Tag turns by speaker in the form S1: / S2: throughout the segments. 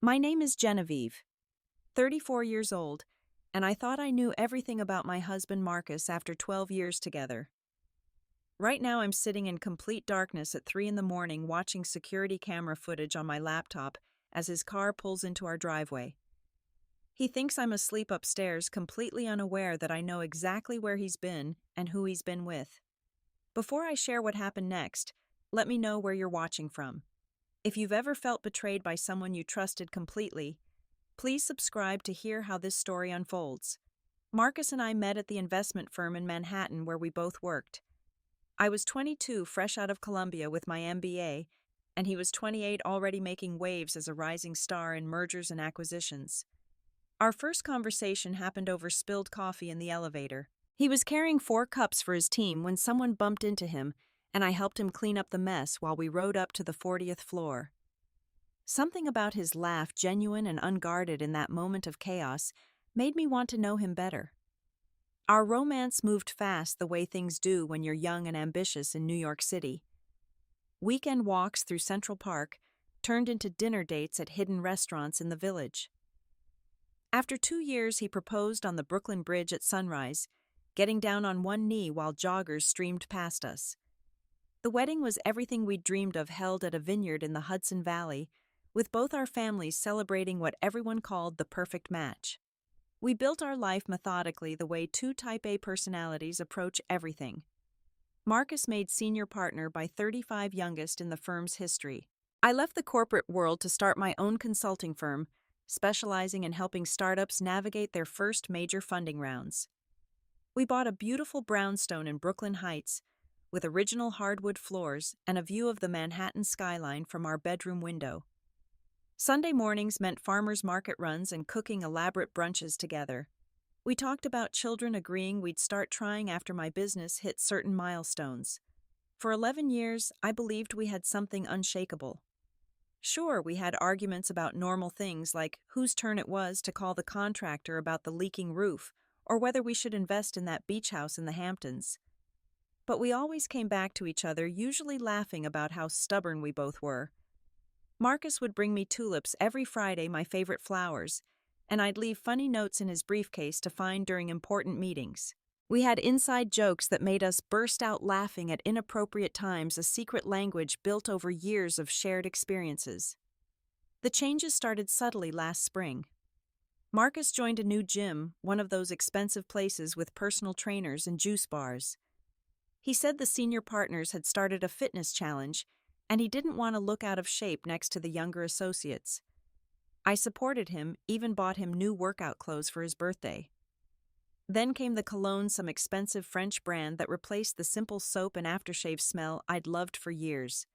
S1: My name is Genevieve, 34 years old, and I thought I knew everything about my husband Marcus after 12 years together. Right now I'm sitting in complete darkness at 3 in the morning watching security camera footage on my laptop as his car pulls into our driveway. He thinks I'm asleep upstairs, completely unaware that I know exactly where he's been and who he's been with. Before I share what happened next, let me know where you're watching from. If you've ever felt betrayed by someone you trusted completely, please subscribe to hear how this story unfolds. Marcus and I met at the investment firm in Manhattan where we both worked. I was 22, fresh out of Columbia with my MBA, and he was 28, already making waves as a rising star in mergers and acquisitions. Our first conversation happened over spilled coffee in the elevator. He was carrying 4 cups for his team when someone bumped into him, and I helped him clean up the mess while we rode up to the 40th floor. Something about his laugh, genuine and unguarded in that moment of chaos, made me want to know him better. Our romance moved fast the way things do when you're young and ambitious in New York City. Weekend walks through Central Park turned into dinner dates at hidden restaurants in the Village. After 2 years, he proposed on the Brooklyn Bridge at sunrise, getting down on one knee while joggers streamed past us. The wedding was everything we'd dreamed of, held at a vineyard in the Hudson Valley, with both our families celebrating what everyone called the perfect match. We built our life methodically, the way 2 Type A personalities approach everything. Marcus made senior partner by 35, youngest in the firm's history. I left the corporate world to start my own consulting firm, specializing in helping startups navigate their first major funding rounds. We bought a beautiful brownstone in Brooklyn Heights, with original hardwood floors and a view of the Manhattan skyline from our bedroom window. Sunday mornings meant farmers market runs and cooking elaborate brunches together. We talked about children, agreeing we'd start trying after my business hit certain milestones. For 11 years, I believed we had something unshakable. Sure, we had arguments about normal things like whose turn it was to call the contractor about the leaking roof or whether we should invest in that beach house in the Hamptons. But we always came back to each other, usually laughing about how stubborn we both were. Marcus would bring me tulips every Friday, my favorite flowers, and I'd leave funny notes in his briefcase to find during important meetings. We had inside jokes that made us burst out laughing at inappropriate times, a secret language built over years of shared experiences. The changes started subtly last spring. Marcus joined a new gym, one of those expensive places with personal trainers and juice bars. He said the senior partners had started a fitness challenge, and he didn't want to look out of shape next to the younger associates. I supported him, even bought him new workout clothes for his birthday. Then came the cologne, some expensive French brand that replaced the simple soap and aftershave smell I'd loved for years.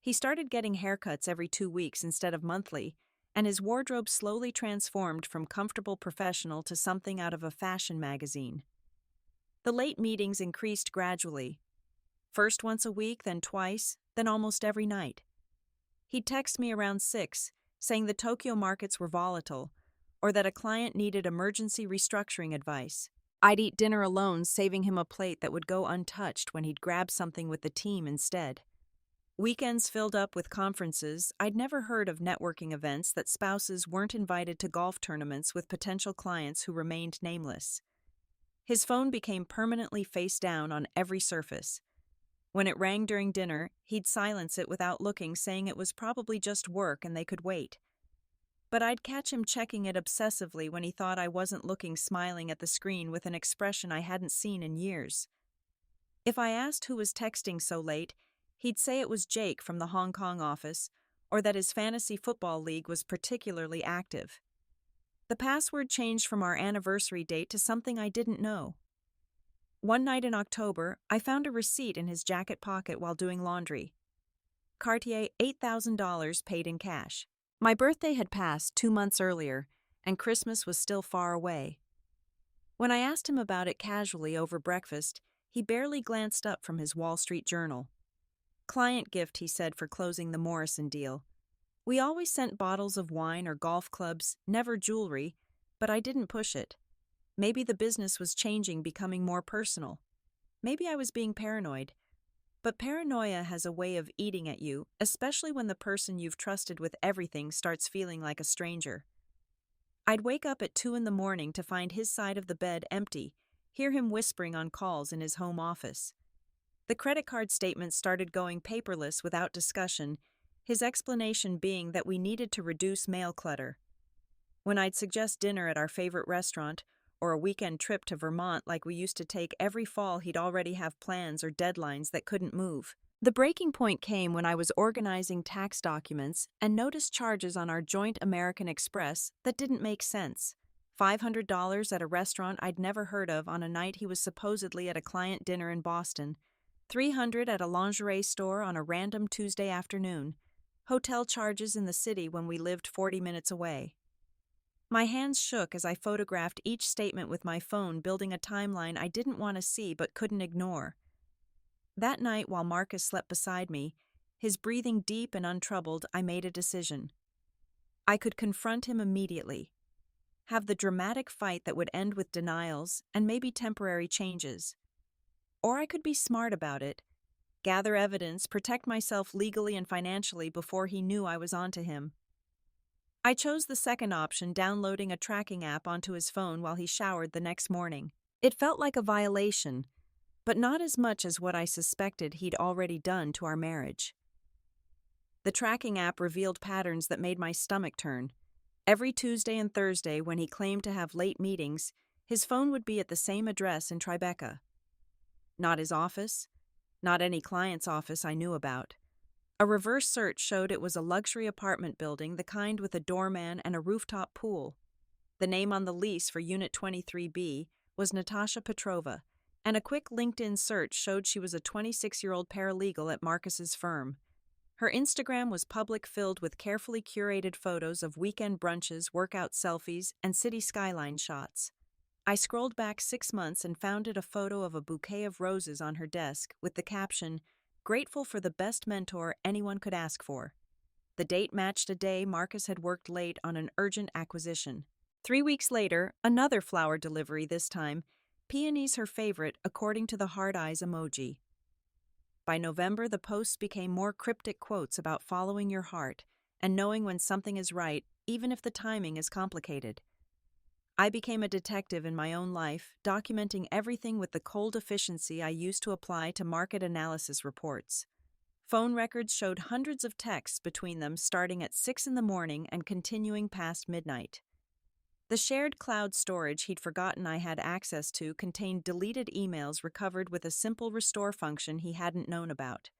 S1: He started getting haircuts every 2 weeks instead of monthly, and his wardrobe slowly transformed from comfortable professional to something out of a fashion magazine. The late meetings increased gradually. First once a week, then twice, then almost every night. He'd text me around 6, saying the Tokyo markets were volatile, or that a client needed emergency restructuring advice. I'd eat dinner alone, saving him a plate that would go untouched when he'd grab something with the team instead. Weekends filled up with conferences. I'd never heard of networking events that spouses weren't invited to, golf tournaments with potential clients who remained nameless. His phone became permanently face down on every surface. When it rang during dinner, he'd silence it without looking, saying it was probably just work and they could wait. But I'd catch him checking it obsessively when he thought I wasn't looking, smiling at the screen with an expression I hadn't seen in years. If I asked who was texting so late, he'd say it was Jake from the Hong Kong office, or that his fantasy football league was particularly active. The password changed from our anniversary date to something I didn't know. One night in October, I found a receipt in his jacket pocket while doing laundry. Cartier, $8,000 paid in cash. My birthday had passed 2 months earlier, and Christmas was still far away. When I asked him about it casually over breakfast, he barely glanced up from his Wall Street Journal. Client gift, he said, for closing the Morrison deal. We always sent bottles of wine or golf clubs, never jewelry, but I didn't push it. Maybe the business was changing, becoming more personal. Maybe I was being paranoid. But paranoia has a way of eating at you, especially when the person you've trusted with everything starts feeling like a stranger. I'd wake up at 2 in the morning to find his side of the bed empty, hear him whispering on calls in his home office. The credit card statements started going paperless without discussion, his explanation being that we needed to reduce mail clutter. When I'd suggest dinner at our favorite restaurant, or a weekend trip to Vermont like we used to take every fall, he'd already have plans or deadlines that couldn't move. The breaking point came when I was organizing tax documents and noticed charges on our joint American Express that didn't make sense. $500 at a restaurant I'd never heard of on a night he was supposedly at a client dinner in Boston. $300 at a lingerie store on a random Tuesday afternoon. Hotel charges in the city when we lived 40 minutes away. My hands shook as I photographed each statement with my phone, building a timeline I didn't want to see but couldn't ignore. That night, while Marcus slept beside me, his breathing deep and untroubled, I made a decision. I could confront him immediately, have the dramatic fight that would end with denials and maybe temporary changes. Or I could be smart about it, gather evidence, protect myself legally and financially before he knew I was onto him. I chose the second option, downloading a tracking app onto his phone while he showered the next morning. It felt like a violation, but not as much as what I suspected he'd already done to our marriage. The tracking app revealed patterns that made my stomach turn. Every Tuesday and Thursday, when he claimed to have late meetings, his phone would be at the same address in Tribeca. Not his office, not any client's office I knew about. A reverse search showed it was a luxury apartment building, the kind with a doorman and a rooftop pool. The name on the lease for Unit 23B was Natasha Petrova, and a quick LinkedIn search showed she was a 26-year-old paralegal at Marcus's firm. Her Instagram was public, filled with carefully curated photos of weekend brunches, workout selfies, and city skyline shots. I scrolled back 6 months and found a photo of a bouquet of roses on her desk with the caption, "Grateful for the best mentor anyone could ask for." The date matched a day Marcus had worked late on an urgent acquisition. 3 weeks later, another flower delivery, this time peonies her favorite, according to the heart eyes emoji. By November, the posts became more cryptic quotes about following your heart and knowing when something is right, even if the timing is complicated. I became a detective in my own life, documenting everything with the cold efficiency I used to apply to market analysis reports. Phone records showed hundreds of texts between them, starting at 6 in the morning and continuing past midnight. The shared cloud storage he'd forgotten I had access to contained deleted emails recovered with a simple restore function he hadn't known about.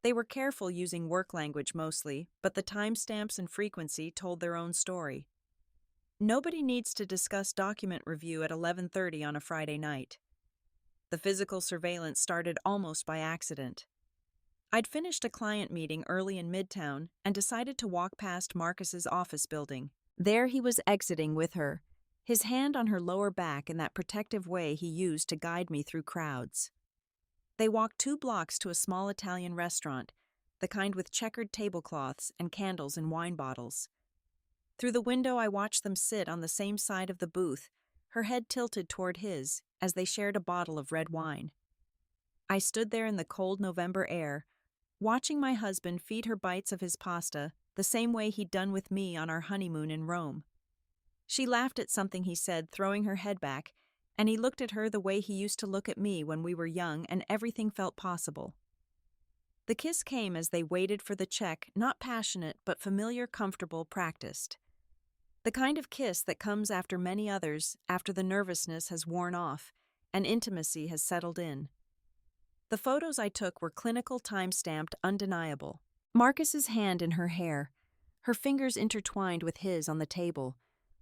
S1: They were careful using work language mostly, but the timestamps and frequency told their own story. Nobody needs to discuss document review at 11:30 on a Friday night. The physical surveillance started almost by accident. I'd finished a client meeting early in Midtown and decided to walk past Marcus's office building. There he was exiting with her, his hand on her lower back in that protective way he used to guide me through crowds. They walked 2 blocks to a small Italian restaurant, the kind with checkered tablecloths and candles in wine bottles. Through the window, I watched them sit on the same side of the booth, her head tilted toward his, as they shared a bottle of red wine. I stood there in the cold November air, watching my husband feed her bites of his pasta the same way he'd done with me on our honeymoon in Rome. She laughed at something he said, throwing her head back, and he looked at her the way he used to look at me when we were young and everything felt possible. The kiss came as they waited for the check, not passionate but familiar, comfortable, practiced. The kind of kiss that comes after many others, after the nervousness has worn off and intimacy has settled in. The photos I took were clinical, time-stamped, undeniable. Marcus's hand in her hair, her fingers intertwined with his on the table,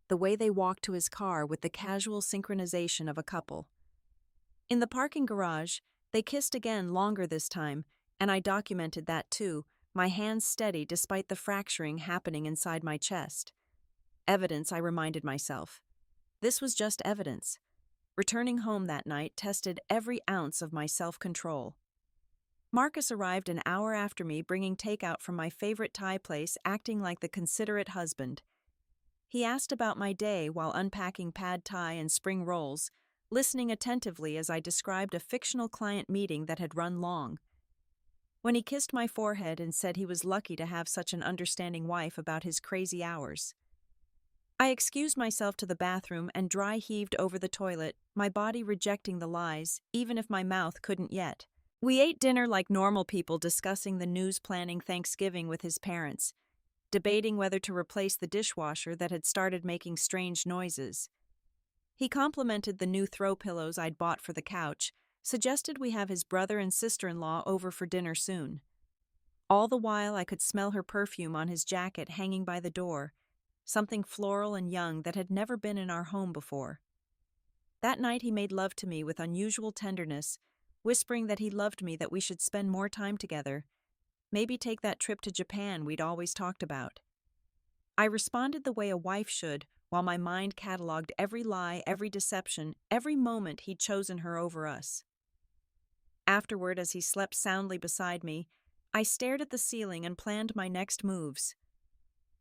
S1: the way they walked to his car with the casual synchronization of a couple. In the parking garage, they kissed again, longer this time, and I documented that too, my hands steady despite the fracturing happening inside my chest. Evidence, I reminded myself. This was just evidence. Returning home that night tested every ounce of my self-control. Marcus arrived an hour after me, bringing takeout from my favorite Thai place, acting like the considerate husband. He asked about my day while unpacking pad Thai and spring rolls, listening attentively as I described a fictional client meeting that had run long. when he kissed my forehead and said he was lucky to have such an understanding wife about his crazy hours. I excused myself to the bathroom and dry heaved over the toilet, my body rejecting the lies, even if my mouth couldn't yet. We ate dinner like normal people discussing the news planning Thanksgiving with his parents, debating whether to replace the dishwasher that had started making strange noises. He complimented the new throw pillows I'd bought for the couch, suggested we have his brother and sister-in-law over for dinner soon. All the while I could smell her perfume on his jacket hanging by the door, something floral and young that had never been in our home before. That night he made love to me with unusual tenderness, whispering that he loved me, that we should spend more time together, maybe take that trip to Japan we'd always talked about. I responded the way a wife should, while my mind cataloged every lie, every deception, every moment he'd chosen her over us. Afterward, as he slept soundly beside me, I stared at the ceiling and planned my next moves.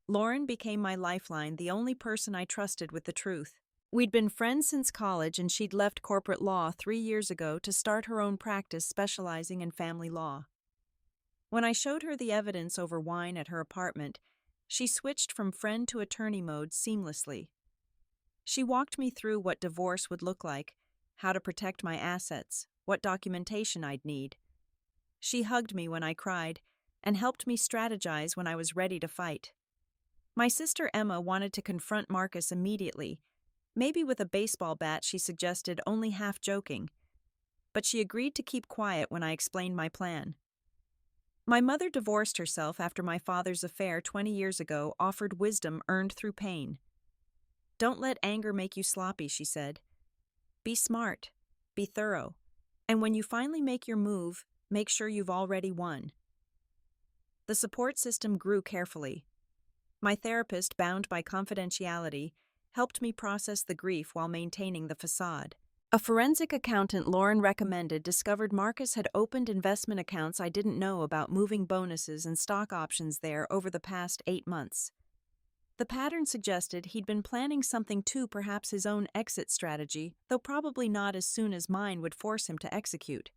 S1: Lauren became my lifeline, the only person I trusted with the truth. We'd been friends since college, and she'd left corporate law 3 years ago to start her own practice specializing in family law. When I showed her the evidence over wine at her apartment, she switched from friend to attorney mode seamlessly. She walked me through what divorce would look like, how to protect my assets, what documentation I'd need. She hugged me when I cried and helped me strategize when I was ready to fight. My sister Emma wanted to confront Marcus immediately, maybe with a baseball bat, she suggested, only half joking. But she agreed to keep quiet when I explained my plan. My mother divorced herself after my father's affair 20 years ago offered wisdom earned through pain. Don't let anger make you sloppy, she said. Be smart, be thorough, and when you finally make your move, make sure you've already won. The support system grew carefully. My therapist, bound by confidentiality, helped me process the grief while maintaining the facade. A forensic accountant Lauren recommended discovered Marcus had opened investment accounts I didn't know about, moving bonuses and stock options there over the past 8 months. The pattern suggested he'd been planning something too, perhaps his own exit strategy, though probably not as soon as mine would force him to execute.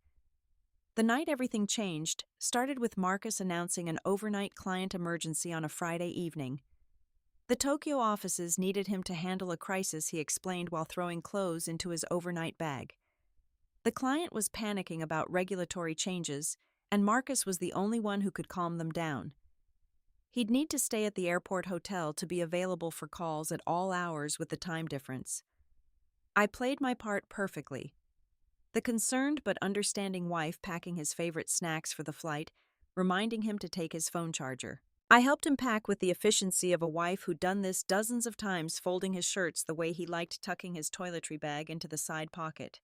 S1: The night everything changed started with Marcus announcing an overnight client emergency on a Friday evening. The Tokyo offices needed him to handle a crisis, he explained while throwing clothes into his overnight bag. The client was panicking about regulatory changes, and Marcus was the only one who could calm them down. He'd need to stay at the airport hotel to be available for calls at all hours with the time difference. I played my part perfectly. The concerned but understanding wife packing his favorite snacks for the flight, reminding him to take his phone charger. I helped him pack with the efficiency of a wife who'd done this dozens of times, folding his shirts the way he liked, tucking his toiletry bag into the side pocket.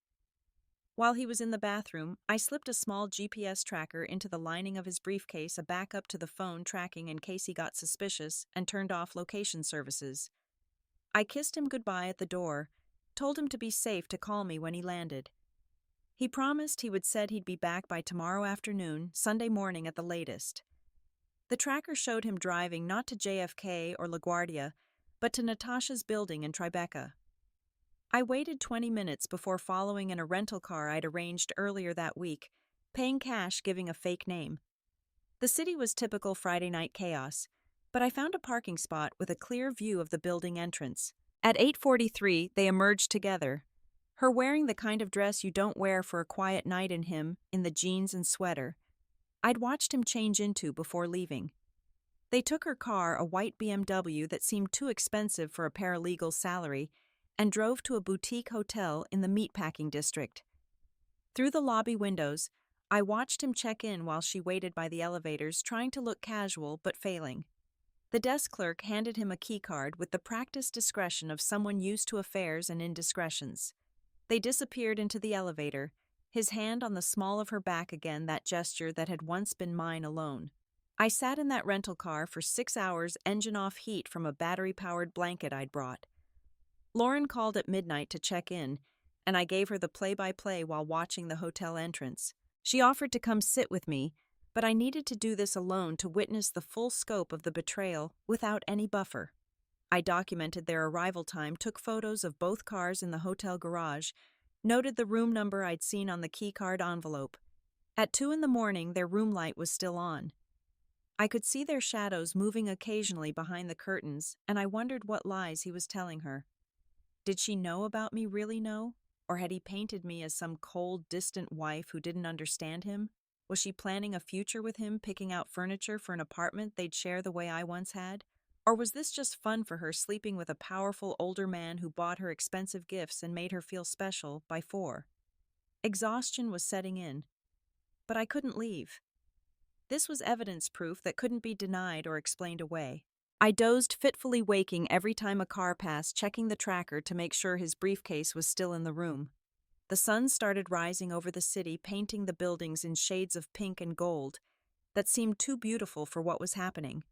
S1: While he was in the bathroom, I slipped a small GPS tracker into the lining of his briefcase, a backup to the phone tracking in case he got suspicious, and turned off location services. I kissed him goodbye at the door, told him to be safe, to call me when he landed. He promised said he'd be back by tomorrow afternoon, Sunday morning at the latest. The tracker showed him driving not to JFK or LaGuardia, but to Natasha's building in Tribeca. I waited 20 minutes before following in a rental car I'd arranged earlier that week, paying cash, giving a fake name. The city was typical Friday night chaos, but I found a parking spot with a clear view of the building entrance. At 8:43, they emerged together, her wearing the kind of dress you don't wear for a quiet night, and him in the jeans and sweater I'd watched him change into before leaving. They took her car, a white BMW that seemed too expensive for a paralegal's salary, and drove to a boutique hotel in the meatpacking district. Through the lobby windows, I watched him check in while she waited by the elevators, trying to look casual but failing. The desk clerk handed him a keycard with the practiced discretion of someone used to affairs and indiscretions. They disappeared into the elevator, his hand on the small of her back again, that gesture that had once been mine alone. I sat in that rental car for 6 hours, engine off, heat from a battery-powered blanket I'd brought. Lauren called at midnight to check in, and I gave her the play-by-play while watching the hotel entrance. She offered to come sit with me, but I needed to do this alone to witness the full scope of the betrayal without any buffer. I documented their arrival time, took photos of both cars in the hotel garage, noted the room number I'd seen on the keycard envelope. At 2 in the morning, their room light was still on. I could see their shadows moving occasionally behind the curtains, and I wondered what lies he was telling her. Did she know about me, really know? Or had he painted me as some cold, distant wife who didn't understand him? Was she planning a future with him, picking out furniture for an apartment they'd share the way I once had? Or was this just fun for her, sleeping with a powerful older man who bought her expensive gifts and made her feel special by 4? Exhaustion was setting in, but I couldn't leave. This was evidence proof that couldn't be denied or explained away. I dozed, fitfully waking every time a car passed, checking the tracker to make sure his briefcase was still in the room. The sun started rising over the city, painting the buildings in shades of pink and gold that seemed too beautiful for what was happening.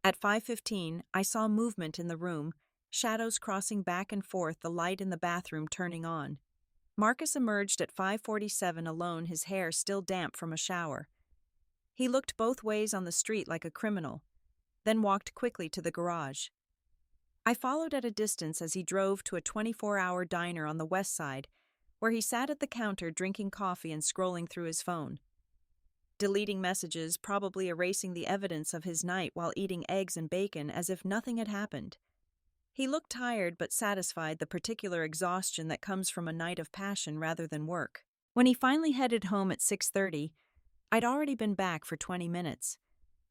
S1: At 5:15, I saw movement in the room, shadows crossing back and forth, the light in the bathroom turning on. Marcus emerged at 5:47 alone, his hair still damp from a shower. He looked both ways on the street like a criminal, then walked quickly to the garage. I followed at a distance as he drove to a 24-hour diner on the west side, where he sat at the counter drinking coffee and scrolling through his phone. Deleting messages, probably erasing the evidence of his night while eating eggs and bacon as if nothing had happened. He looked tired but satisfied, the particular exhaustion that comes from a night of passion rather than work. When he finally headed home at 6:30, I'd already been back for 20 minutes.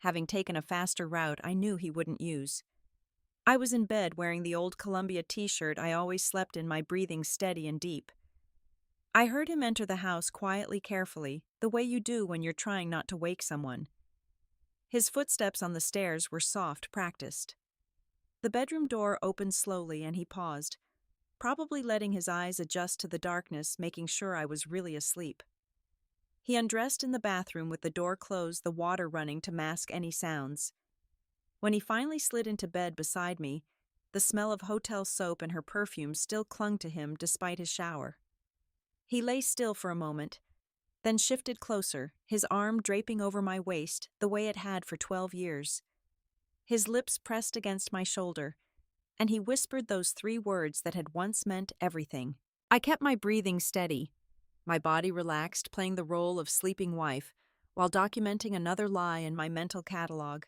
S1: Having taken a faster route I knew he wouldn't use. I was in bed wearing the old Columbia t-shirt I always slept in, my breathing steady and deep. I heard him enter the house quietly, carefully, the way you do when you're trying not to wake someone. His footsteps on the stairs were soft, practiced. The bedroom door opened slowly and he paused, probably letting his eyes adjust to the darkness, making sure I was really asleep. He undressed in the bathroom with the door closed, the water running to mask any sounds. When he finally slid into bed beside me, the smell of hotel soap and her perfume still clung to him despite his shower. He lay still for a moment, then shifted closer, his arm draping over my waist the way it had for 12 years. His lips pressed against my shoulder, and he whispered those 3 words that had once meant everything. I kept my breathing steady, my body relaxed, playing the role of sleeping wife, while documenting another lie in my mental catalog.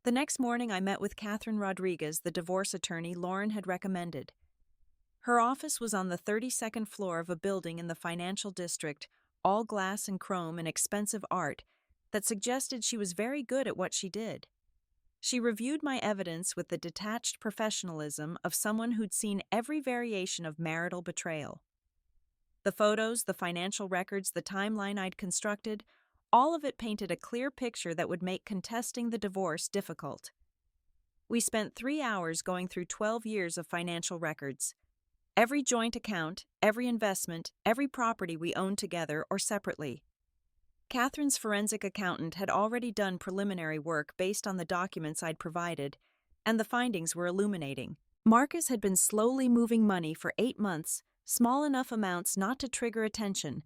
S1: The next morning I met with Catherine Rodriguez, the divorce attorney Lauren had recommended. Her office was on the 32nd floor of a building in the financial district, all glass and chrome and expensive art, that suggested she was very good at what she did. She reviewed my evidence with the detached professionalism of someone who'd seen every variation of marital betrayal. The photos, the financial records, the timeline I'd constructed, all of it painted a clear picture that would make contesting the divorce difficult. We spent 3 hours going through 12 years of financial records. Every joint account, every investment, every property we owned together or separately. Catherine's forensic accountant had already done preliminary work based on the documents I'd provided, and the findings were illuminating. Marcus had been slowly moving money for 8 months, small enough amounts not to trigger attention,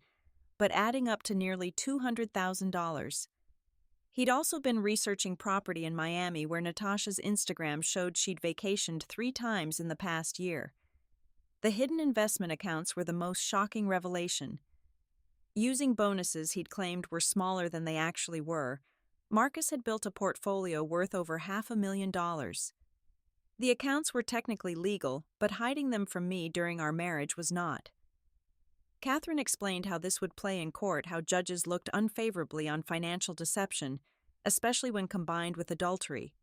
S1: but adding up to nearly $200,000. He'd also been researching property in Miami where Natasha's Instagram showed she'd vacationed 3 times in the past year. The hidden investment accounts were the most shocking revelation. Using bonuses he'd claimed were smaller than they actually were, Marcus had built a portfolio worth over $500,000. The accounts were technically legal, but hiding them from me during our marriage was not. Catherine explained how this would play in court, how judges looked unfavorably on financial deception, especially when combined with adultery.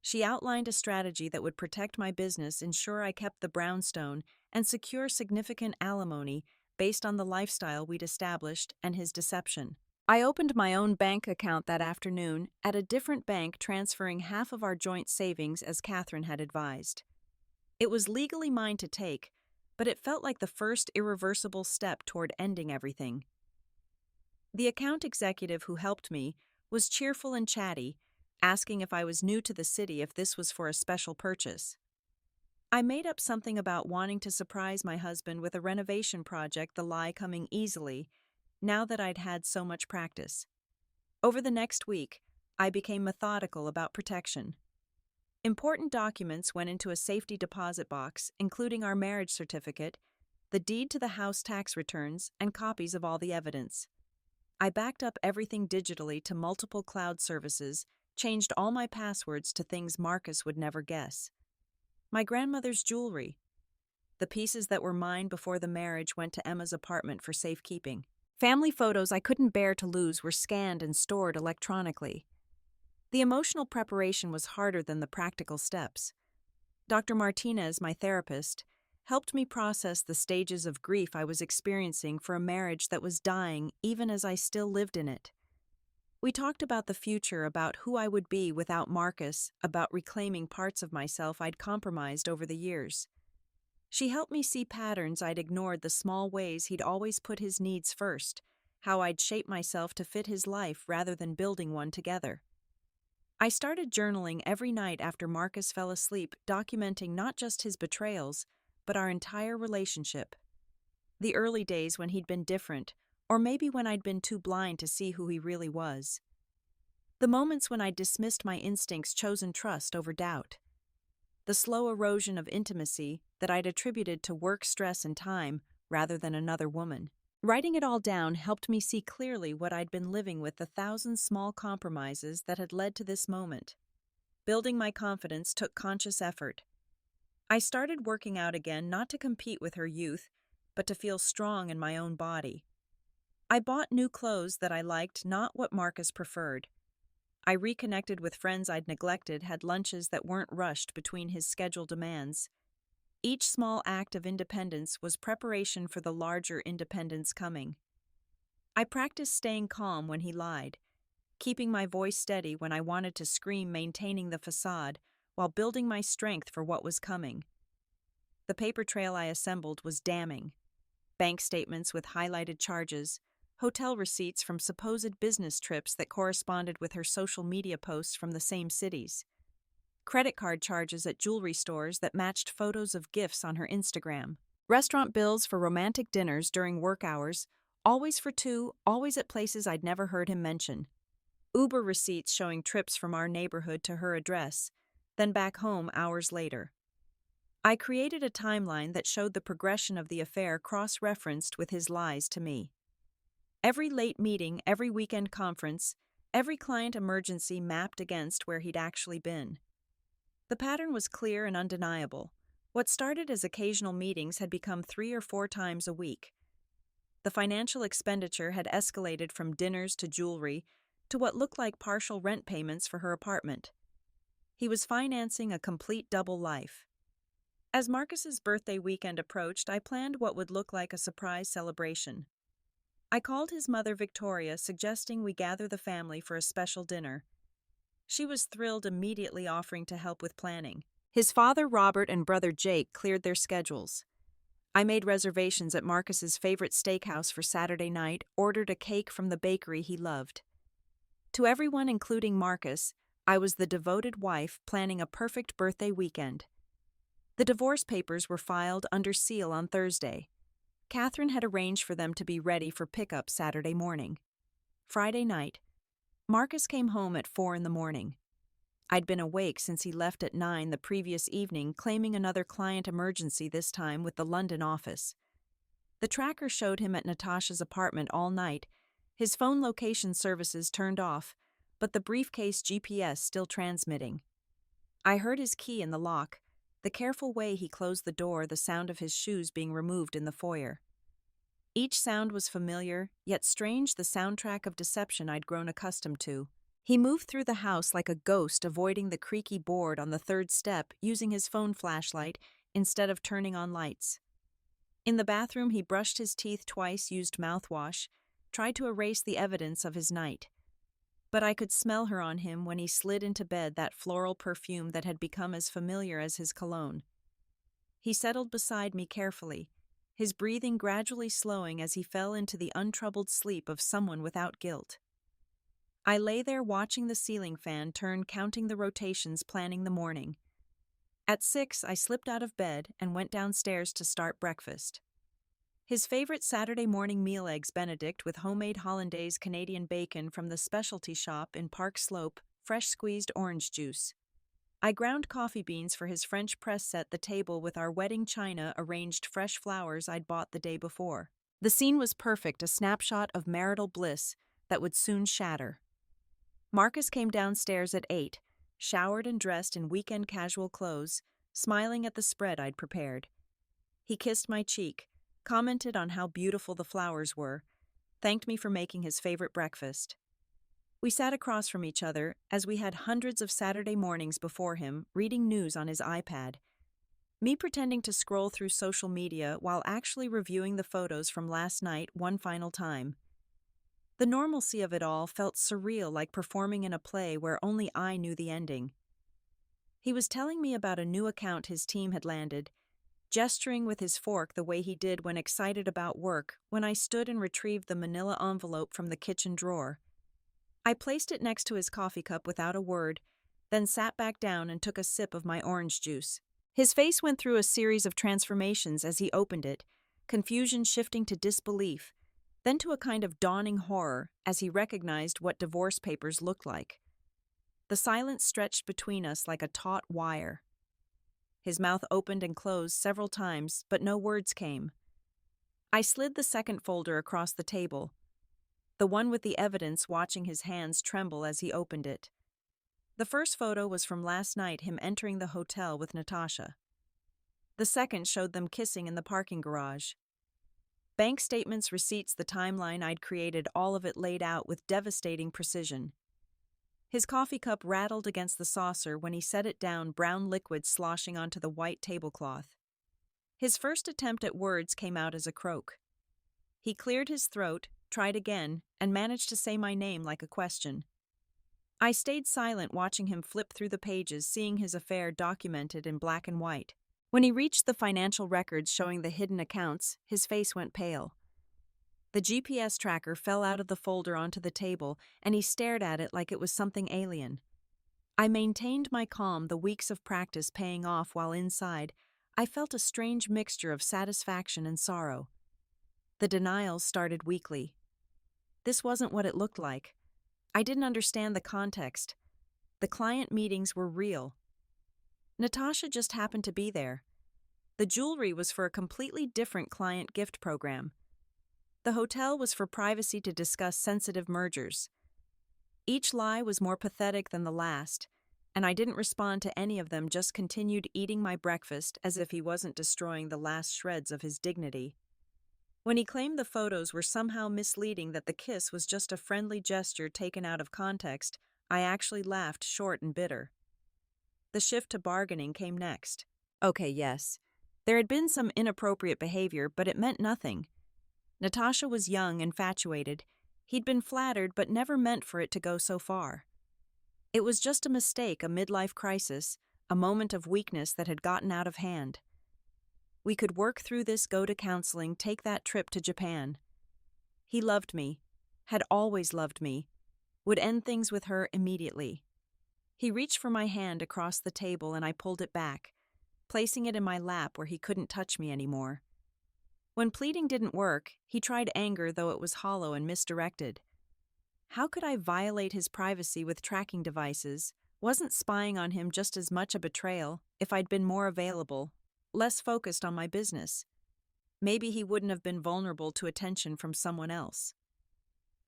S1: She outlined a strategy that would protect my business, ensure I kept the brownstone, and secure significant alimony based on the lifestyle we'd established and his deception. I opened my own bank account that afternoon at a different bank, transferring half of our joint savings as Catherine had advised. It was legally mine to take, but it felt like the first irreversible step toward ending everything. The account executive who helped me was cheerful and chatty, asking if I was new to the city, if this was for a special purchase. I made up something about wanting to surprise my husband with a renovation project, the lie coming easily, now that I'd had so much practice. Over the next week, I became methodical about protection. Important documents went into a safety deposit box, including our marriage certificate, the deed to the house tax returns, and copies of all the evidence. I backed up everything digitally to multiple cloud services, changed all my passwords to things Marcus would never guess. My grandmother's jewelry. The pieces that were mine before the marriage went to Emma's apartment for safekeeping. Family photos I couldn't bear to lose were scanned and stored electronically. The emotional preparation was harder than the practical steps. Dr. Martinez, my therapist, helped me process the stages of grief I was experiencing for a marriage that was dying even as I still lived in it. We talked about the future, about who I would be without Marcus, about reclaiming parts of myself I'd compromised over the years. She helped me see patterns I'd ignored, the small ways he'd always put his needs first, how I'd shaped myself to fit his life rather than building one together. I started journaling every night after Marcus fell asleep, documenting not just his betrayals, but our entire relationship. The early days when he'd been different, or maybe when I'd been too blind to see who he really was. The moments when I'd dismissed my instincts, chosen trust over doubt. The slow erosion of intimacy that I'd attributed to work stress and time rather than another woman. Writing it all down helped me see clearly what I'd been living with, the thousand small compromises that had led to this moment. Building my confidence took conscious effort. I started working out again, not to compete with her youth, but to feel strong in my own body. I bought new clothes that I liked, not what Marcus preferred. I reconnected with friends I'd neglected, had lunches that weren't rushed between his schedule demands. Each small act of independence was preparation for the larger independence coming. I practiced staying calm when he lied, keeping my voice steady when I wanted to scream, maintaining the facade while building my strength for what was coming. The paper trail I assembled was damning. Bank statements with highlighted charges, hotel receipts from supposed business trips that corresponded with her social media posts from the same cities, credit card charges at jewelry stores that matched photos of gifts on her Instagram, restaurant bills for romantic dinners during work hours, always for two, always at places I'd never heard him mention, Uber receipts showing trips from our neighborhood to her address, then back home hours later. I created a timeline that showed the progression of the affair, cross-referenced with his lies to me. Every late meeting, every weekend conference, every client emergency mapped against where he'd actually been. The pattern was clear and undeniable. What started as occasional meetings had become 3 or 4 times a week. The financial expenditure had escalated from dinners to jewelry to what looked like partial rent payments for her apartment. He was financing a complete double life. As Marcus's birthday weekend approached, I planned what would look like a surprise celebration. I called his mother Victoria, suggesting we gather the family for a special dinner. She was thrilled, immediately offering to help with planning. His father Robert and brother Jake cleared their schedules. I made reservations at Marcus's favorite steakhouse for Saturday night, ordered a cake from the bakery he loved. To everyone, including Marcus, I was the devoted wife planning a perfect birthday weekend. The divorce papers were filed under seal on Thursday. Catherine had arranged for them to be ready for pickup Saturday morning. Friday night, Marcus came home at 4 a.m. I'd been awake since he left at 9 the previous evening, claiming another client emergency, this time with the London office. The tracker showed him at Natasha's apartment all night, his phone location services turned off, but the briefcase GPS still transmitting. I heard his key in the lock, the careful way he closed the door, the sound of his shoes being removed in the foyer. Each sound was familiar, yet strange, the soundtrack of deception I'd grown accustomed to. He moved through the house like a ghost, avoiding the creaky board on the 3rd step, using his phone flashlight instead of turning on lights. In the bathroom, he brushed his teeth twice, used mouthwash, tried to erase the evidence of his night. But I could smell her on him when he slid into bed, that floral perfume that had become as familiar as his cologne. He settled beside me carefully, his breathing gradually slowing as he fell into the untroubled sleep of someone without guilt. I lay there watching the ceiling fan turn, counting the rotations, planning the morning. At 6, I slipped out of bed and went downstairs to start breakfast. His favorite Saturday morning meal, eggs Benedict with homemade hollandaise Canadian bacon from the specialty shop in Park Slope, fresh squeezed orange juice. I ground coffee beans for his French press, set the table with our wedding china, arranged fresh flowers I'd bought the day before. The scene was perfect, a snapshot of marital bliss, that would soon shatter. Marcus came downstairs at 8, showered and dressed in weekend casual clothes, smiling at the spread I'd prepared. He kissed my cheek, commented on how beautiful the flowers were, thanked me for making his favorite breakfast. We sat across from each other as we had hundreds of Saturday mornings before him, reading news on his iPad. Me pretending to scroll through social media while actually reviewing the photos from last night one final time. The normalcy of it all felt surreal, like performing in a play where only I knew the ending. He was telling me about a new account his team had landed, gesturing with his fork the way he did when excited about work when I stood and retrieved the manila envelope from the kitchen drawer. I placed it next to his coffee cup without a word, then sat back down and took a sip of my orange juice. His face went through a series of transformations as he opened it, confusion shifting to disbelief, then to a kind of dawning horror as he recognized what divorce papers looked like. The silence stretched between us like a taut wire. His mouth opened and closed several times, but no words came. I slid the second folder across the table, the one with the evidence, watching his hands tremble as he opened it. The first photo was from last night, him entering the hotel with Natasha. The second showed them kissing in the parking garage. Bank statements, receipts, the timeline I'd created, all of it laid out with devastating precision. His coffee cup rattled against the saucer when he set it down, brown liquid sloshing onto the white tablecloth. His first attempt at words came out as a croak. He cleared his throat, tried again, and managed to say my name like a question. I stayed silent, watching him flip through the pages, seeing his affair documented in black and white. When he reached the financial records showing the hidden accounts, his face went pale. The GPS tracker fell out of the folder onto the table, and he stared at it like it was something alien. I maintained my calm, the weeks of practice paying off, while inside, I felt a strange mixture of satisfaction and sorrow. The denials started weakly. This wasn't what it looked like. I didn't understand the context. The client meetings were real. Natasha just happened to be there. The jewelry was for a completely different client gift program. The hotel was for privacy to discuss sensitive mergers. Each lie was more pathetic than the last, and I didn't respond to any of them, just continued eating my breakfast as if he wasn't destroying the last shreds of his dignity. When he claimed the photos were somehow misleading, that the kiss was just a friendly gesture taken out of context, I actually laughed, short and bitter. The shift to bargaining came next. Okay, yes. There had been some inappropriate behavior, but it meant nothing. Natasha was young, infatuated. He'd been flattered, but never meant for it to go so far. It was just a mistake, a midlife crisis, a moment of weakness that had gotten out of hand. We could work through this, go to counseling, take that trip to Japan. He loved me, had always loved me, would end things with her immediately. He reached for my hand across the table and I pulled it back, placing it in my lap where he couldn't touch me anymore. When pleading didn't work, he tried anger, though it was hollow and misdirected. How could I violate his privacy with tracking devices? Wasn't spying on him just as much a betrayal if I'd been more available, less focused on my business? Maybe he wouldn't have been vulnerable to attention from someone else.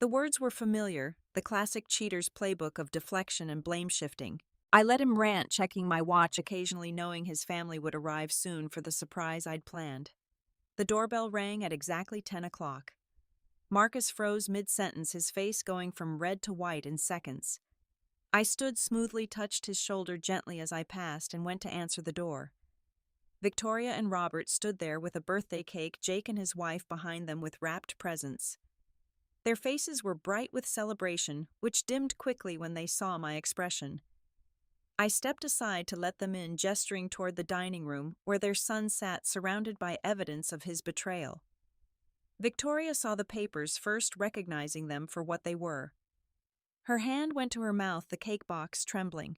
S1: The words were familiar, the classic cheater's playbook of deflection and blame shifting. I let him rant, checking my watch occasionally, knowing his family would arrive soon for the surprise I'd planned. The doorbell rang at exactly 10 o'clock. Marcus froze mid-sentence, his face going from red to white in seconds. I stood smoothly, touched his shoulder gently as I passed, and went to answer the door. Victoria and Robert stood there with a birthday cake, Jake and his wife behind them with wrapped presents. Their faces were bright with celebration, which dimmed quickly when they saw my expression. I stepped aside to let them in, gesturing toward the dining room where their son sat, surrounded by evidence of his betrayal. Victoria saw the papers first, recognizing them for what they were. Her hand went to her mouth, the cake box trembling.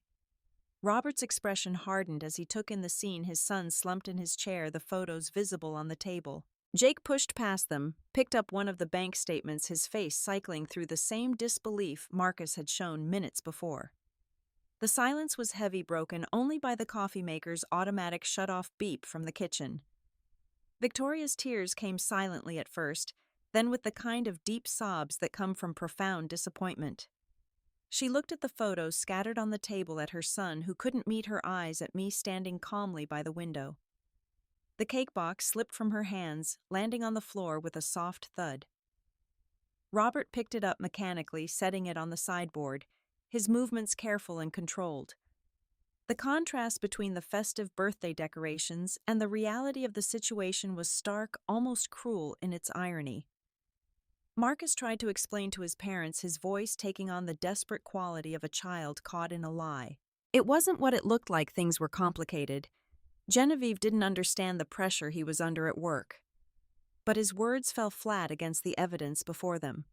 S1: Robert's expression hardened as he took in the scene, his son slumped in his chair, the photos visible on the table. Jake pushed past them, picked up one of the bank statements, his face cycling through the same disbelief Marcus had shown minutes before. The silence was heavy, broken only by the coffee maker's automatic shut-off beep from the kitchen. Victoria's tears came silently at first, then with the kind of deep sobs that come from profound disappointment. She looked at the photos scattered on the table at her son, who couldn't meet her eyes at me standing calmly by the window. The cake box slipped from her hands, landing on the floor with a soft thud. Robert picked it up mechanically, setting it on the sideboard, his movements careful and controlled. The contrast between the festive birthday decorations and the reality of the situation was stark, almost cruel in its irony. Marcus tried to explain to his parents, his voice taking on the desperate quality of a child caught in a lie. It wasn't what it looked like. Things were complicated. Genevieve didn't understand the pressure he was under at work. But his words fell flat against the evidence before them.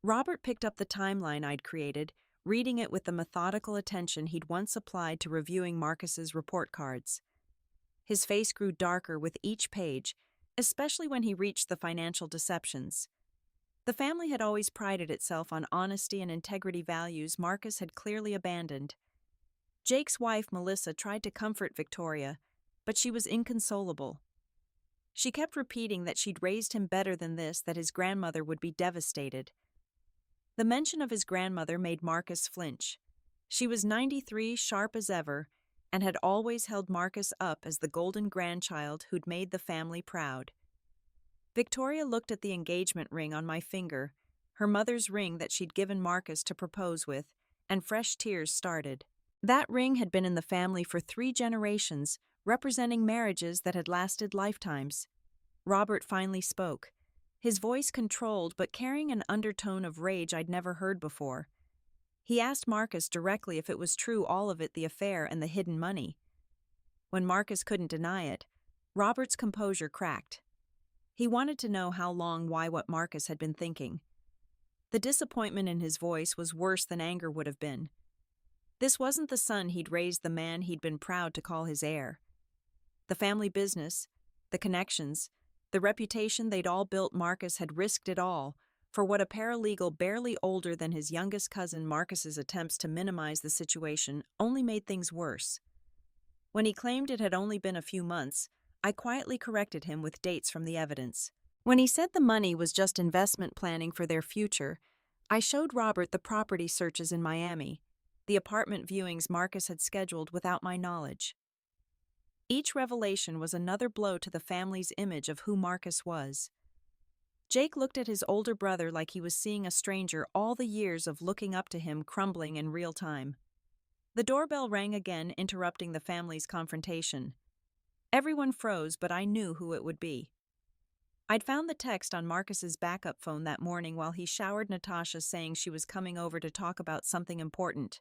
S1: Robert picked up the timeline I'd created, reading it with the methodical attention he'd once applied to reviewing Marcus's report cards. His face grew darker with each page, especially when he reached the financial deceptions. The family had always prided itself on honesty and integrity, values Marcus had clearly abandoned. Jake's wife, Melissa, tried to comfort Victoria, but she was inconsolable. She kept repeating that she'd raised him better than this, that his grandmother would be devastated. The mention of his grandmother made Marcus flinch. She was 93, sharp as ever, and had always held Marcus up as the golden grandchild who'd made the family proud. Victoria looked at the engagement ring on my finger, her mother's ring that she'd given Marcus to propose with, and fresh tears started. That ring had been in the family for 3 generations, representing marriages that had lasted lifetimes. Robert finally spoke, his voice controlled but carrying an undertone of rage I'd never heard before. He asked Marcus directly if it was true, all of it, the affair and the hidden money. When Marcus couldn't deny it, Robert's composure cracked. He wanted to know how long, why, what Marcus had been thinking. The disappointment in his voice was worse than anger would have been. This wasn't the son he'd raised, the man he'd been proud to call his heir. The family business, the connections, the reputation they'd all built, Marcus had risked it all for what a paralegal barely older than his youngest cousin. Marcus's attempts to minimize the situation only made things worse. When he claimed it had only been a few months, I quietly corrected him with dates from the evidence. When he said the money was just investment planning for their future, I showed Robert the property searches in Miami, the apartment viewings Marcus had scheduled without my knowledge. Each revelation was another blow to the family's image of who Marcus was. Jake looked at his older brother like he was seeing a stranger, all the years of looking up to him crumbling in real time. The doorbell rang again, interrupting the family's confrontation. Everyone froze, but I knew who it would be. I'd found the text on Marcus's backup phone that morning while he showered Natasha, saying she was coming over to talk about something important.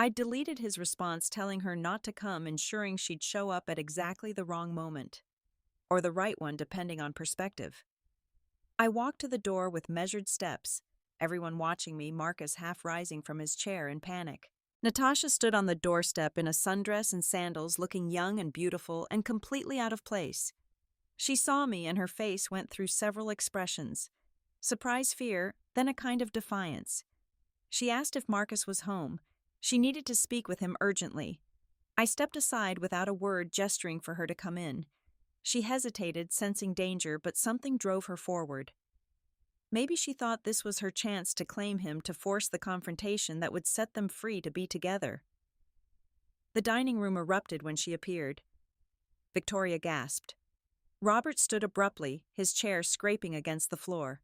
S1: I'd deleted his response, telling her not to come, ensuring she'd show up at exactly the wrong moment. Or the right one, depending on perspective. I walked to the door with measured steps, everyone watching me, Marcus half rising from his chair in panic. Natasha stood on the doorstep in a sundress and sandals, looking young and beautiful and completely out of place. She saw me and her face went through several expressions. Surprise, fear, then a kind of defiance. She asked if Marcus was home. She needed to speak with him urgently. I stepped aside without a word, gesturing for her to come in. She hesitated, sensing danger, but something drove her forward. Maybe she thought this was her chance to claim him, to force the confrontation that would set them free to be together. The dining room erupted when she appeared. Victoria gasped. Robert stood abruptly, his chair scraping against the floor.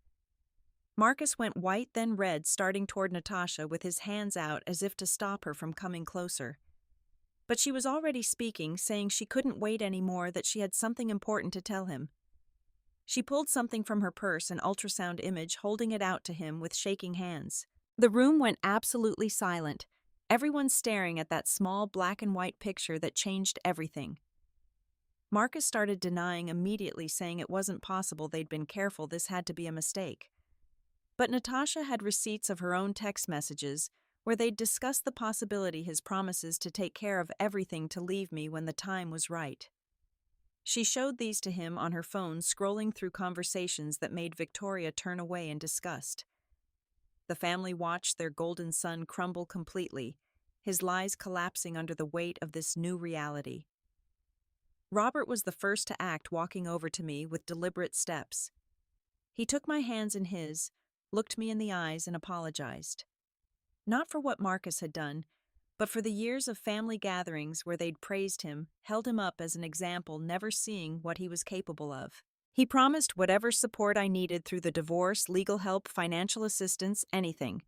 S1: Marcus went white, then red, starting toward Natasha with his hands out as if to stop her from coming closer. But she was already speaking, saying she couldn't wait anymore, that she had something important to tell him. She pulled something from her purse, an ultrasound image, holding it out to him with shaking hands. The room went absolutely silent, everyone staring at that small black and white picture that changed everything. Marcus started denying immediately, saying it wasn't possible, they'd been careful, this had to be a mistake. But Natasha had receipts of her own text messages where they'd discussed the possibility, his promises to take care of everything, to leave me when the time was right. She showed these to him on her phone, scrolling through conversations that made Victoria turn away in disgust. The family watched their golden son crumble completely, his lies collapsing under the weight of this new reality. Robert was the first to act, walking over to me with deliberate steps. He took my hands in his, looked me in the eyes, and apologized. Not for what Marcus had done, but for the years of family gatherings where they'd praised him, held him up as an example, never seeing what he was capable of. He promised whatever support I needed through the divorce, legal help, financial assistance, anything.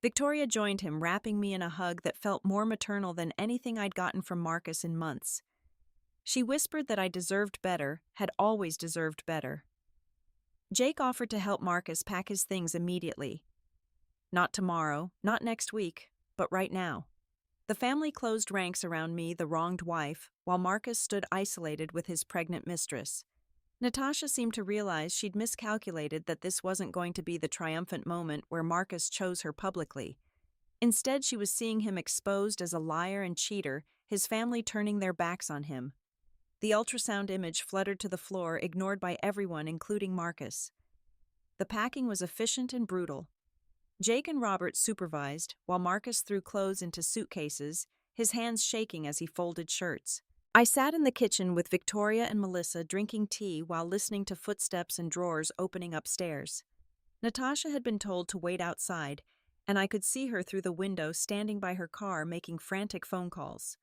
S1: Victoria joined him, wrapping me in a hug that felt more maternal than anything I'd gotten from Marcus in months. She whispered that I deserved better, had always deserved better. Jake offered to help Marcus pack his things immediately. Not tomorrow, not next week, but right now. The family closed ranks around me, the wronged wife, while Marcus stood isolated with his pregnant mistress. Natasha seemed to realize she'd miscalculated that this wasn't going to be the triumphant moment where Marcus chose her publicly. Instead, she was seeing him exposed as a liar and cheater, his family turning their backs on him. The ultrasound image fluttered to the floor, ignored by everyone, including Marcus. The packing was efficient and brutal. Jake and Robert supervised, while Marcus threw clothes into suitcases, his hands shaking as he folded shirts. I sat in the kitchen with Victoria and Melissa drinking tea while listening to footsteps and drawers opening upstairs. Natasha had been told to wait outside, and I could see her through the window standing by her car making frantic phone calls.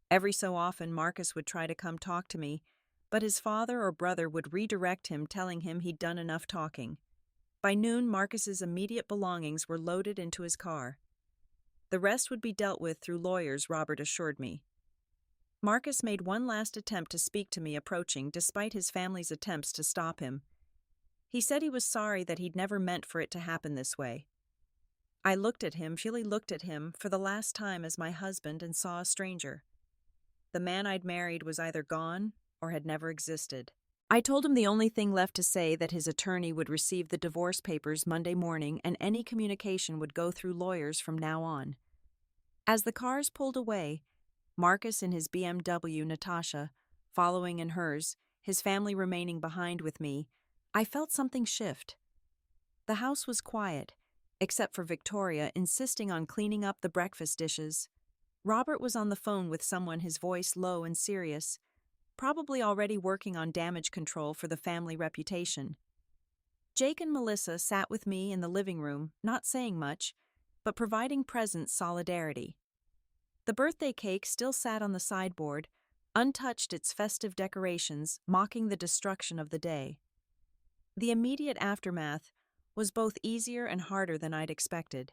S1: Every so often, Marcus would try to come talk to me, but his father or brother would redirect him, telling him he'd done enough talking. By noon, Marcus's immediate belongings were loaded into his car. The rest would be dealt with through lawyers, Robert assured me. Marcus made one last attempt to speak to me approaching, despite his family's attempts to stop him. He said he was sorry that he'd never meant for it to happen this way. I looked at him, really looked at him, for the last time as my husband, and saw a stranger. The man I'd married was either gone or had never existed. I told him the only thing left to say that his attorney would receive the divorce papers Monday morning and any communication would go through lawyers from now on. As the cars pulled away, Marcus in his BMW, Natasha following in hers, his family remaining behind with me, I felt something shift. The house was quiet, except for Victoria insisting on cleaning up the breakfast dishes. Robert was on the phone with someone, his voice low and serious, probably already working on damage control for the family reputation. Jake and Melissa sat with me in the living room, not saying much, but providing present solidarity. The birthday cake still sat on the sideboard, untouched, its festive decorations mocking the destruction of the day. The immediate aftermath was both easier and harder than I'd expected.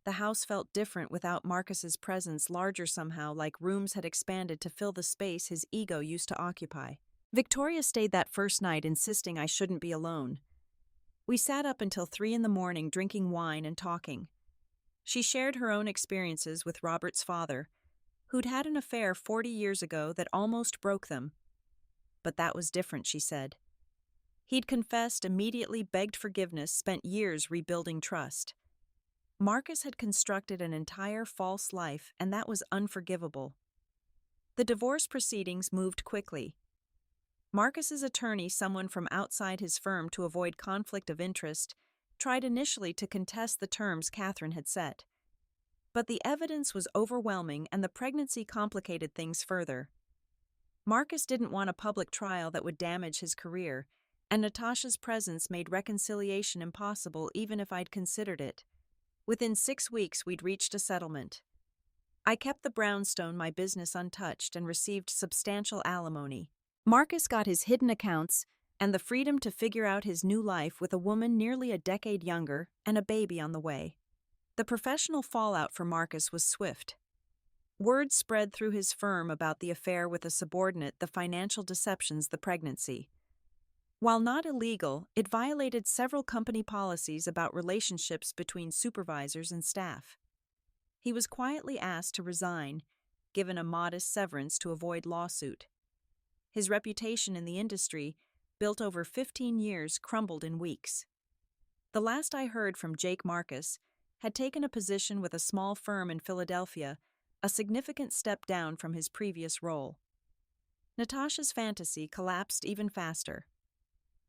S1: The house felt different without Marcus's presence, larger somehow, like rooms had expanded to fill the space his ego used to occupy. Victoria stayed that first night, insisting I shouldn't be alone. We sat up until 3 a.m, drinking wine and talking. She shared her own experiences with Robert's father, who'd had an affair 40 years ago that almost broke them. But that was different, she said. He'd confessed, immediately begged forgiveness, spent years rebuilding trust. Marcus had constructed an entire false life, and that was unforgivable. The divorce proceedings moved quickly. Marcus's attorney, someone from outside his firm to avoid conflict of interest, tried initially to contest the terms Catherine had set. But the evidence was overwhelming and the pregnancy complicated things further. Marcus didn't want a public trial that would damage his career, and Natasha's presence made reconciliation impossible even if I'd considered it. Within 6 weeks, we'd reached a settlement. I kept the brownstone, my business, untouched and received substantial alimony. Marcus got his hidden accounts and the freedom to figure out his new life with a woman nearly a decade younger and a baby on the way. The professional fallout for Marcus was swift. Word spread through his firm about the affair with a subordinate, the financial deceptions, the pregnancy. While not illegal, it violated several company policies about relationships between supervisors and staff. He was quietly asked to resign, given a modest severance to avoid lawsuit. His reputation in the industry, built over 15 years, crumbled in weeks. The last I heard from Jake, Marcus had taken a position with a small firm in Philadelphia, a significant step down from his previous role. Natasha's fantasy collapsed even faster.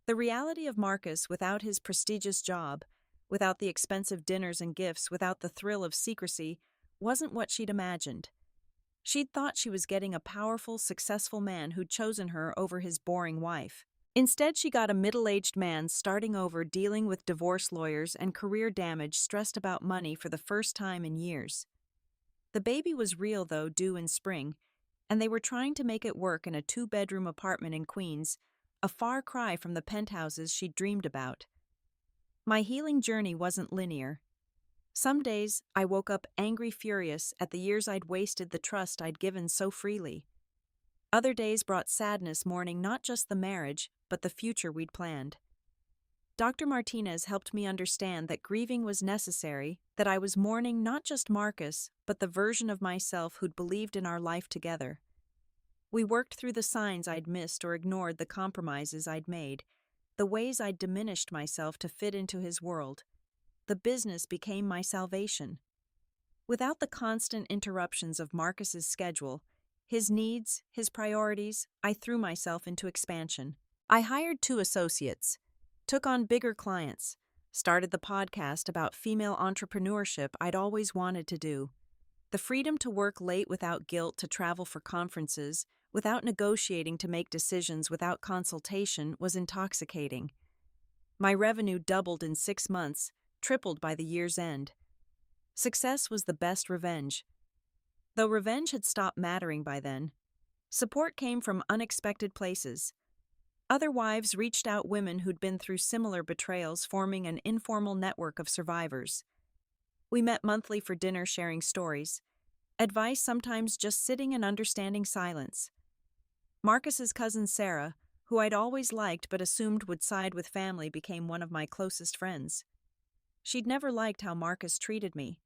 S1: The reality of Marcus without his prestigious job, without the expensive dinners and gifts, without the thrill of secrecy, wasn't what she'd imagined. She'd thought she was getting a powerful, successful man who'd chosen her over his boring wife. Instead, she got a middle-aged man starting over dealing with divorce lawyers and career damage, stressed about money for the first time in years. The baby was real, though, due in spring, and they were trying to make it work in a 2-bedroom apartment in Queens, a far cry from the penthouses she'd dreamed about. My healing journey wasn't linear. Some days, I woke up angry, furious at the years I'd wasted, the trust I'd given so freely. Other days brought sadness, mourning not just the marriage, but the future we'd planned. Dr. Martinez helped me understand that grieving was necessary, that I was mourning not just Marcus, but the version of myself who'd believed in our life together. We worked through the signs I'd missed or ignored, the compromises I'd made, the ways I'd diminished myself to fit into his world. The business became my salvation. Without the constant interruptions of Marcus's schedule, his needs, his priorities, I threw myself into expansion. I hired 2 associates, took on bigger clients, started the podcast about female entrepreneurship I'd always wanted to do. The freedom to work late without guilt, to travel for conferences, without negotiating, to make decisions without consultation, was intoxicating. My revenue doubled in 6 months, tripled by the year's end. Success was the best revenge. Though revenge had stopped mattering by then, support came from unexpected places. Other wives reached out, women who'd been through similar betrayals, forming an informal network of survivors. We met monthly for dinner, sharing stories, advice, sometimes just sitting and understanding silence. Marcus's cousin Sarah, who I'd always liked but assumed would side with family, became one of my closest friends. She'd never liked how Marcus treated me.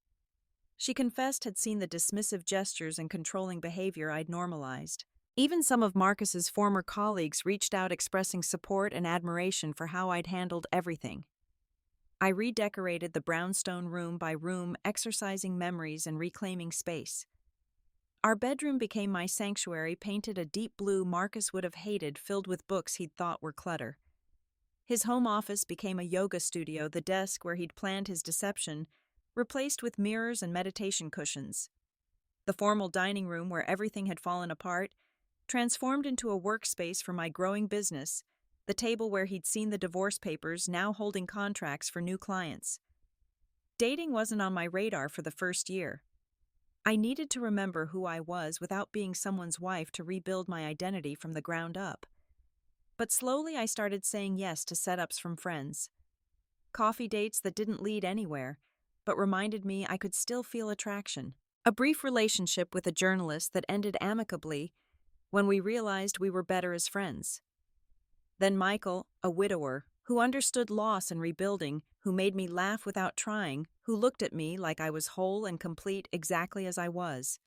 S1: She confessed had seen the dismissive gestures and controlling behavior I'd normalized. Even some of Marcus's former colleagues reached out, expressing support and admiration for how I'd handled everything. I redecorated the brownstone room by room, exercising memories and reclaiming space. Our bedroom became my sanctuary, painted a deep blue Marcus would have hated, filled with books he'd thought were clutter. His home office became a yoga studio, the desk where he'd planned his deception, replaced with mirrors and meditation cushions. The formal dining room, where everything had fallen apart, transformed into a workspace for my growing business, the table where he'd seen the divorce papers, now holding contracts for new clients. Dating wasn't on my radar for the first year. I needed to remember who I was without being someone's wife, to rebuild my identity from the ground up. But slowly I started saying yes to setups from friends. Coffee dates that didn't lead anywhere, but reminded me I could still feel attraction. A brief relationship with a journalist that ended amicably when we realized we were better as friends. Then Michael, a widower, who understood loss and rebuilding, who made me laugh without trying, who looked at me like I was whole and complete exactly as I was.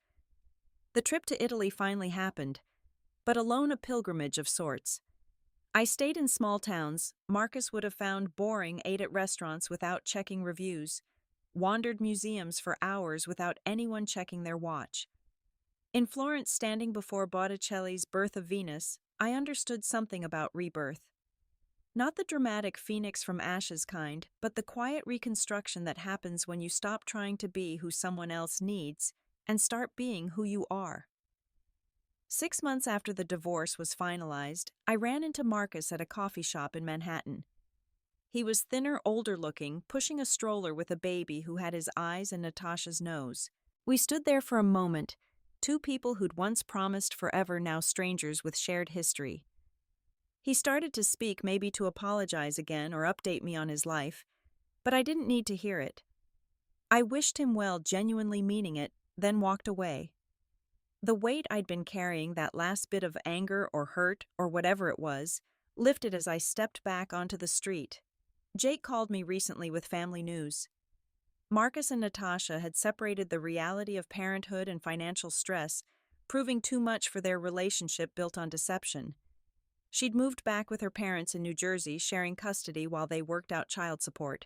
S1: The trip to Italy finally happened, but alone, a pilgrimage of sorts. I stayed in small towns Marcus would have found boring, ate at restaurants without checking reviews, wandered museums for hours without anyone checking their watch. In Florence, standing before Botticelli's Birth of Venus, I understood something about rebirth. Not the dramatic phoenix from ashes kind, but the quiet reconstruction that happens when you stop trying to be who someone else needs and start being who you are. 6 months after the divorce was finalized, I ran into Marcus at a coffee shop in Manhattan. He was thinner, older-looking, pushing a stroller with a baby who had his eyes and Natasha's nose. We stood there for a moment, 2 people who'd once promised forever, now strangers with shared history. He started to speak, maybe to apologize again or update me on his life, but I didn't need to hear it. I wished him well, genuinely meaning it, then walked away. The weight I'd been carrying, that last bit of anger or hurt or whatever it was, lifted as I stepped back onto the street. Jake called me recently with family news. Marcus and Natasha had separated, the reality of parenthood and financial stress, proving too much for their relationship built on deception. She'd moved back with her parents in New Jersey, sharing custody while they worked out child support.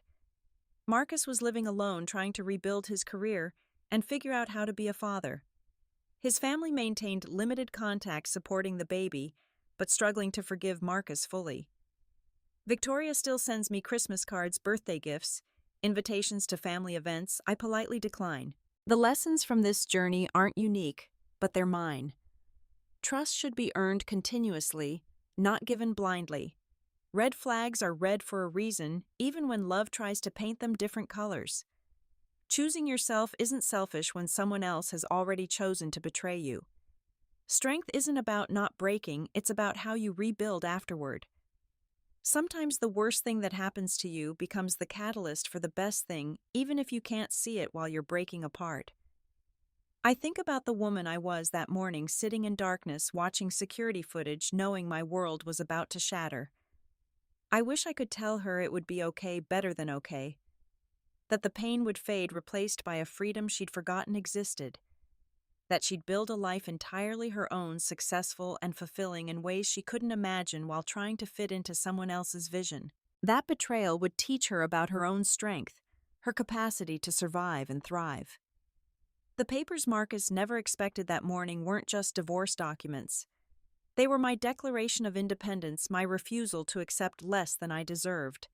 S1: Marcus was living alone, trying to rebuild his career and figure out how to be a father. His family maintained limited contact, supporting the baby, but struggling to forgive Marcus fully. Victoria still sends me Christmas cards, birthday gifts, invitations to family events I politely decline. The lessons from this journey aren't unique, but they're mine. Trust should be earned continuously, not given blindly. Red flags are red for a reason, even when love tries to paint them different colors. Choosing yourself isn't selfish when someone else has already chosen to betray you. Strength isn't about not breaking, it's about how you rebuild afterward. Sometimes the worst thing that happens to you becomes the catalyst for the best thing, even if you can't see it while you're breaking apart. I think about the woman I was that morning sitting in darkness watching security footage knowing my world was about to shatter. I wish I could tell her it would be okay, better than okay. That the pain would fade replaced by a freedom she'd forgotten existed. That she'd build a life entirely her own, successful and fulfilling in ways she couldn't imagine while trying to fit into someone else's vision. That betrayal would teach her about her own strength, her capacity to survive and thrive. The papers Marcus never expected that morning weren't just divorce documents. They were my declaration of independence, my refusal to accept less than I deserved.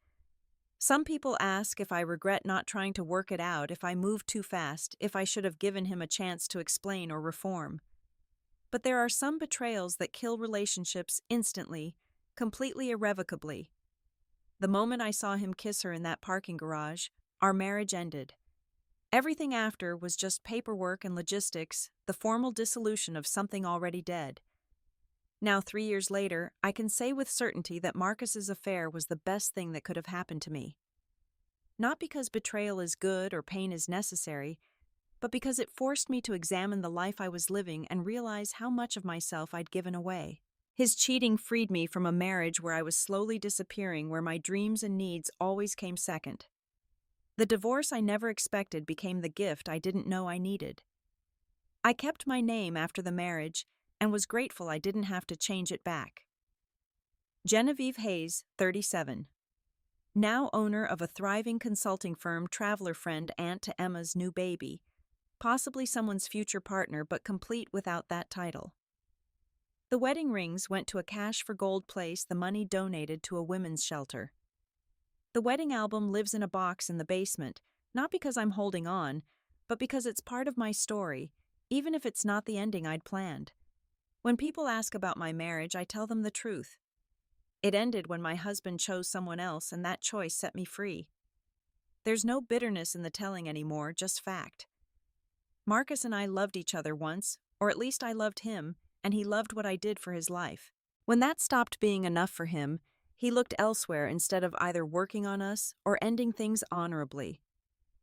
S1: Some people ask if I regret not trying to work it out, if I moved too fast, if I should have given him a chance to explain or reform. But there are some betrayals that kill relationships instantly, completely irrevocably. The moment I saw him kiss her in that parking garage, our marriage ended. Everything after was just paperwork and logistics, the formal dissolution of something already dead. Now, 3 years later, I can say with certainty that Marcus's affair was the best thing that could have happened to me. Not because betrayal is good or pain is necessary, but because it forced me to examine the life I was living and realize how much of myself I'd given away. His cheating freed me from a marriage where I was slowly disappearing, where my dreams and needs always came second. The divorce I never expected became the gift I didn't know I needed. I kept my name after the marriage and was grateful I didn't have to change it back. Genevieve Hayes, 37. Now owner of a thriving consulting firm, traveler friend, aunt to Emma's new baby, possibly someone's future partner but complete without that title. The wedding rings went to a cash for gold place, the money donated to a women's shelter. The wedding album lives in a box in the basement, not because I'm holding on, but because it's part of my story, even if it's not the ending I'd planned. When people ask about my marriage, I tell them the truth. It ended when my husband chose someone else, and that choice set me free. There's no bitterness in the telling anymore, just fact. Marcus and I loved each other once, or at least I loved him, and he loved what I did for his life. When that stopped being enough for him, he looked elsewhere instead of either working on us or ending things honorably.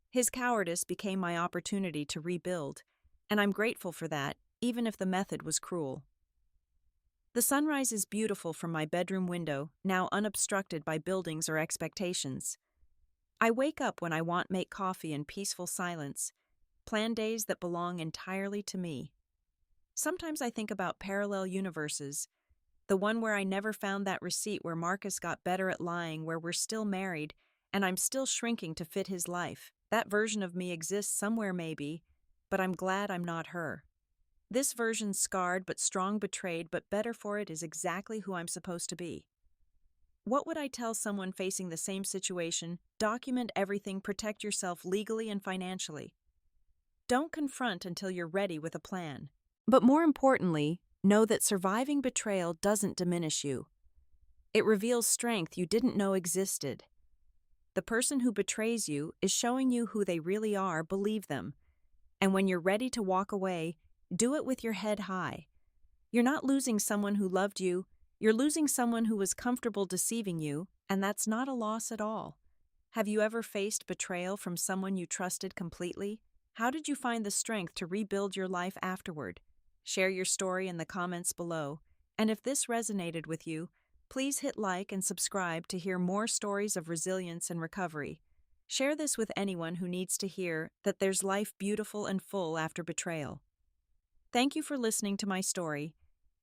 S1: His cowardice became my opportunity to rebuild, and I'm grateful for that, even if the method was cruel. The sunrise is beautiful from my bedroom window, now unobstructed by buildings or expectations. I wake up when I want, make coffee in peaceful silence, plan days that belong entirely to me. Sometimes I think about parallel universes, the one where I never found that receipt, where Marcus got better at lying, where we're still married, and I'm still shrinking to fit his life. That version of me exists somewhere maybe, but I'm glad I'm not her. This version, scarred but strong, betrayed but better for it, is exactly who I'm supposed to be. What would I tell someone facing the same situation? Document everything, protect yourself legally and financially. Don't confront until you're ready with a plan. But more importantly, know that surviving betrayal doesn't diminish you. It reveals strength you didn't know existed. The person who betrays you is showing you who they really are, believe them. And when you're ready to walk away, do it with your head high. You're not losing someone who loved you, you're losing someone who was comfortable deceiving you, and that's not a loss at all. Have you ever faced betrayal from someone you trusted completely? How did you find the strength to rebuild your life afterward? Share your story in the comments below, and if this resonated with you, please hit like and subscribe to hear more stories of resilience and recovery. Share this with anyone who needs to hear that there's life beautiful and full after betrayal. Thank you for listening to my story,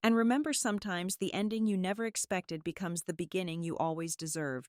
S1: and remember, sometimes the ending you never expected becomes the beginning you always deserved.